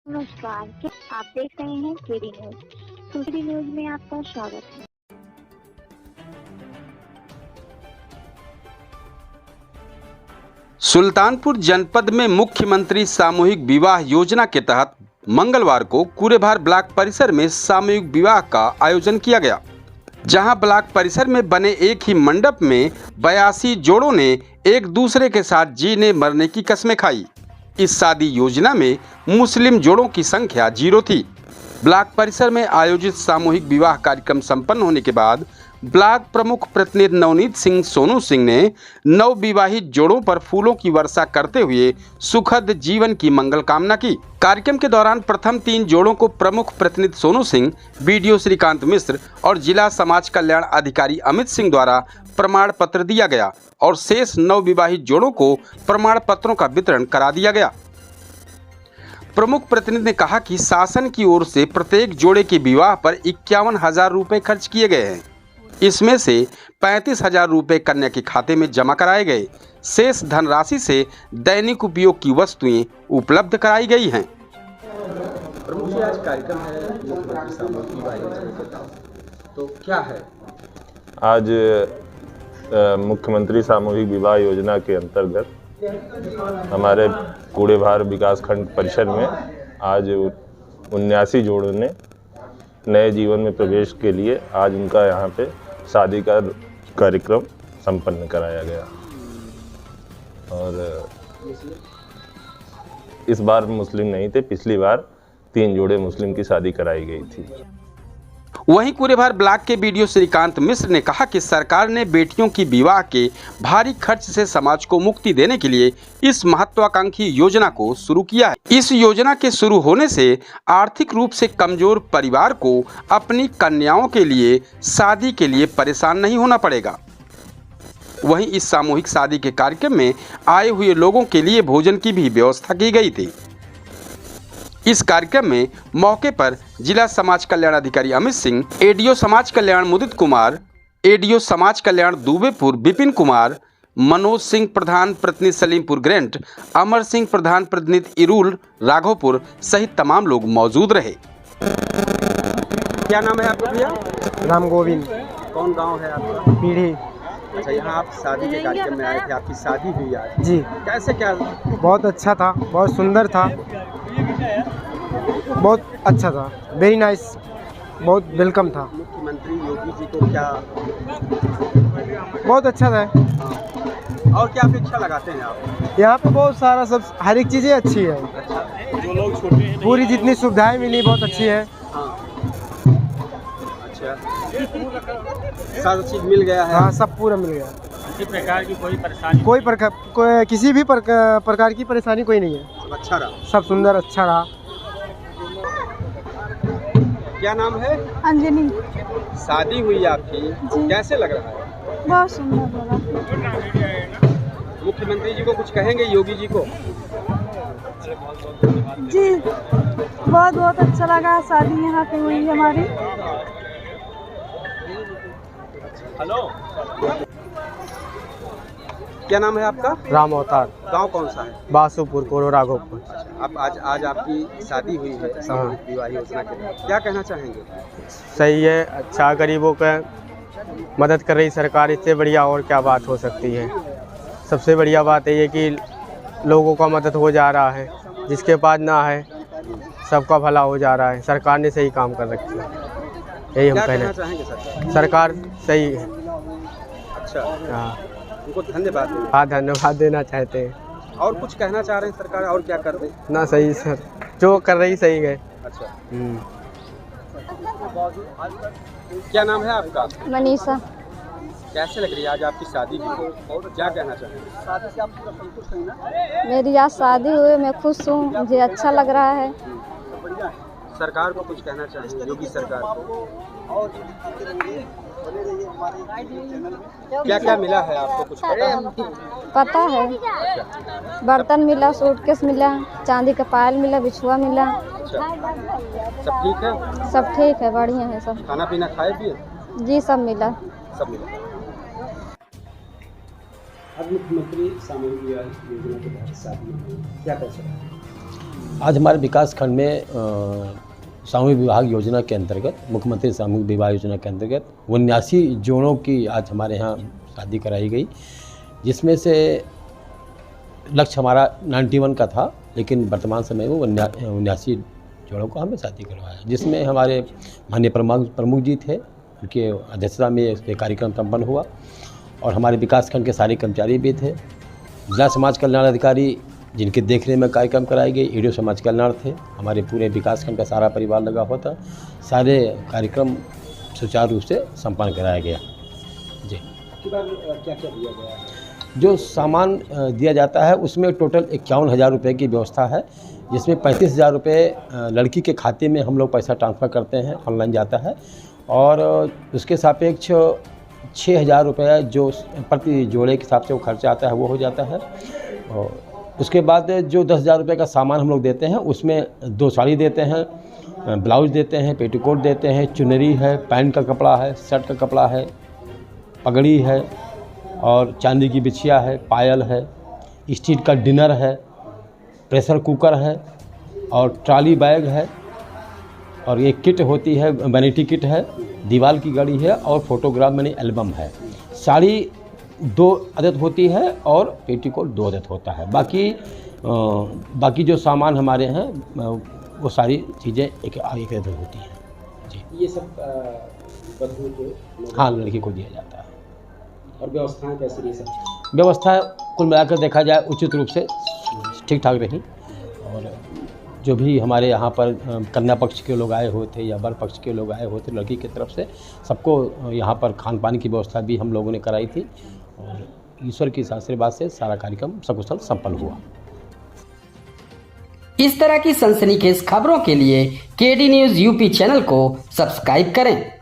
नमस्कार, क्या आप देख रहे हैं केडी न्यूज। केडी न्यूज में आपका स्वागत है। सुल्तानपुर जनपद में मुख्यमंत्री सामूहिक विवाह योजना के तहत मंगलवार को कूरेभार ब्लॉक परिसर में सामूहिक विवाह का आयोजन किया गया, जहां ब्लॉक परिसर में बने एक ही मंडप में 82 जोड़ों ने एक दूसरे के साथ जीने मरने की कस्में खाई। इस शादी योजना में मुस्लिम जोड़ों की संख्या 0 थी। ब्लॉक परिसर में आयोजित सामूहिक विवाह कार्यक्रम संपन्न होने के बाद ब्लॉक प्रमुख प्रतिनिधि नवनीत सिंह सोनू सिंह ने नवविवाहित जोड़ों पर फूलों की वर्षा करते हुए सुखद जीवन की मंगल कामना की। कार्यक्रम के दौरान प्रथम 3 जोड़ों को प्रमुख प्रतिनिधि सोनू सिंह, बीडीओ श्रीकांत मिश्र और जिला समाज कल्याण अधिकारी अमित सिंह द्वारा प्रमाण पत्र दिया गया और शेष नवविवाहित जोड़ों को प्रमाण पत्रों का वितरण करा दिया गया। प्रमुख प्रतिनिधि ने कहा कि शासन की ओर से प्रत्येक जोड़े के विवाह पर 51,000 रुपये खर्च किए गए हैं। इसमें से 35,000 रुपये कन्या के खाते में जमा कराए गए। शेष धनराशि से दैनिक उपयोग की वस्तुएं उपलब्ध कराई गई हैं। प्रमुख जी, आज कार्यक्रम है मुख्यमंत्री सामूहिक विवाह योजना के तहत, तो क्या है? आज मुख्यमंत्री सामूहिक विवाह योजना के अंतर्गत हमारे कूरेभार विकास खंड परिसर में आज 79 जोड़ों ने नए जीवन में प्रवेश के लिए आज उनका यहाँ पे शादी का कार्यक्रम संपन्न कराया गया। और इस बार मुस्लिम नहीं थे, पिछली बार 3 जोड़े मुस्लिम की शादी कराई गई थी। वहीं कूरेभार ब्लॉक के बीडीओ श्रीकांत मिश्र ने कहा कि सरकार ने बेटियों की विवाह के भारी खर्च से समाज को मुक्ति देने के लिए इस महत्वाकांक्षी योजना को शुरू किया है। इस योजना के शुरू होने से आर्थिक रूप से कमजोर परिवार को अपनी कन्याओं के लिए शादी के लिए परेशान नहीं होना पड़ेगा। वहीं इस सामूहिक शादी के कार्यक्रम में आए हुए लोगों के लिए भोजन की भी व्यवस्था की गई थी। इस कार्यक्रम में मौके पर जिला समाज कल्याण अधिकारी अमित सिंह, एडीओ समाज कल्याण मुदित कुमार, एडीओ समाज कल्याण दुबेपुर विपिन कुमार, मनोज सिंह प्रधान प्रतिनिधि सलीमपुर ग्रेंट, अमर सिंह प्रधान प्रतिनिधि इरुल राघोपुर सहित तमाम लोग मौजूद रहे। क्या नाम है आपका भैया? राम गोविंद। कौन गांव है आपका? पीढ़ी। अच्छा, यहाँ आप शादी के कार्यक्रम में आए थे, आपकी शादी हुई आज जी। कैसे क्या? बहुत अच्छा था, बहुत सुंदर था, बहुत अच्छा था, वेरी नाइस, बहुत वेलकम था। मुख्यमंत्री योगी जी को क्या बहुत अच्छा था। और क्या अपेक्षा लगाते हैं आप? यहाँ पे बहुत सारा सब हर एक चीज़ें अच्छी है। जो लोग छोटे हैं, पूरी जितनी सुविधाएं मिली बहुत अच्छी है। अच्छा, सारा चीज़ मिल गया है। हाँ, सब पूरा मिल गया। किसी प्रकार की कोई परेशानी? किसी भी प्रकार की परेशानी कोई नहीं है। सब अच्छा रहा, सब सुंदर अच्छा रहा। क्या नाम है? अंजनी। शादी हुई आपकी, कैसे लग रहा है? बहुत सुंदर लगा। मुख्यमंत्री जी को कुछ कहेंगे, योगी जी को? जी, बहुत बहुत अच्छा लगा। शादी यहाँ पे हुई हमारी। हेलो, क्या नाम है आपका? राम अवतार। गांव कौन सा है? बासुपुर, कोरो राघोपुर। आप आज आपकी शादी हुई है सामूहिक विवाह योजना के तहत, क्या कहना चाहेंगे? सही है, अच्छा, गरीबों का मदद कर रही सरकार, इससे बढ़िया और क्या बात हो सकती है। सबसे बढ़िया बात ये है कि लोगों का मदद हो जा रहा है, जिसके पास ना है सबका भला हो जा रहा है। सरकार ने सही काम कर रखी है, यही हम कहना चाहेंगे। सरकार सही है। अच्छा, हाँ, उनको धन्यवाद देना। हाँ, धन्यवाद देना चाहते हैं। और कुछ कहना चाह रहे हैं सरकार, और क्या कर रही? ना सही सर, जो कर रही सही है। अच्छा, क्या नाम है आपका? मनीषा। कैसे लग रही है आज आपकी शादी हुई, और क्या कहना चाहेंगे? शादी से आप पूरा संतुष्ट हैं ना? मेरी आज शादी हुई, मैं खुश हूँ, मुझे अच्छा लग रहा है। सरकार को कुछ कहना चाहेंगे, योगी सरकार को? क्या क्या मिला है आपको, कुछ पता है? बर्तन मिला, सूटकेस मिला, चांदी का पायल मिला, बिछुआ मिला। अच्छा, सब ठीक है? सब ठीक है, बढ़िया है सब। खाना पीना खाए पिए? जी, सब मिला। सब मिला। अब मुख्यमंत्री सामूहिक विवाह योजना के तहत शादी, क्या कर सकते हैं? आज हमारे विकास खंड में सामूहिक विवाह योजना के अंतर्गत, मुख्यमंत्री सामूहिक विवाह योजना के अंतर्गत 79 जोड़ों की आज हमारे यहाँ शादी कराई गई, जिसमें से लक्ष्य हमारा 91 का था, लेकिन वर्तमान समय में 79 जोड़ों को हमें शादी करवाया, जिसमें हमारे माननीय प्रमुख जी थे, उनके अध्यक्षता में ये कार्यक्रम संपन्न हुआ और हमारे विकास खंड के सारे कर्मचारी भी थे। जिला समाज कल्याण अधिकारी जिनके देखने में कार्यक्रम कराए गए, ईडीओ समाज कल्याण थे, हमारे पूरे विकास खंड का सारा परिवार लगा हुआ था। सारे कार्यक्रम सुचारू रूप से संपन्न कराया गया। जी, क्या क्या दिया गया है? जो सामान दिया जाता है उसमें टोटल 51,000 रुपये की व्यवस्था है, जिसमें 35,000 रुपये लड़की के खाते में हम लोग पैसा ट्रांसफ़र करते हैं, ऑनलाइन जाता है, और उसके सापेक्ष 6,000 रुपये जो प्रति जोड़े के हिसाब से वो खर्चा आता है वो हो जाता है। और उसके बाद जो 10,000 रुपये का सामान हम लोग देते हैं, उसमें 2 साड़ी देते हैं, ब्लाउज देते हैं, पेटीकोट देते हैं, चुनरी है, पैंट का कपड़ा है, शर्ट का कपड़ा है, पगड़ी है और चांदी की बिछिया है, पायल है, स्टील का डिनर है, प्रेशर कुकर है और ट्रॉली बैग है, और एक किट होती है, वैनिटी किट है, दीवार की घड़ी है और फोटोग्राफ मैंने एल्बम है। साड़ी 2 अदद होती है और पेटीकोट 2 अदद होता है। बाकी जो सामान हमारे हैं वो सारी चीज़ें एक अदद होती हैं। जी, ये सब वधू को, हाँ, लड़की को दिया जाता है। और व्यवस्थाएं कैसी रही? सब व्यवस्था कुल मिलाकर देखा जाए उचित रूप से ठीक ठाक रही, और जो भी हमारे यहाँ पर कन्या पक्ष के लोग आए हुए थे या वर पक्ष के लोग आए हुए थे लड़की की तरफ से, सबको यहाँ पर खान पान की व्यवस्था भी हम लोगों ने कराई थी, और ईश्वर की आशीर्वाद से सारा कार्यक्रम सकुशल संपन्न हुआ। इस तरह की सनसनीखेज खबरों के लिए केडी न्यूज़ यूपी चैनल को सब्सक्राइब करें।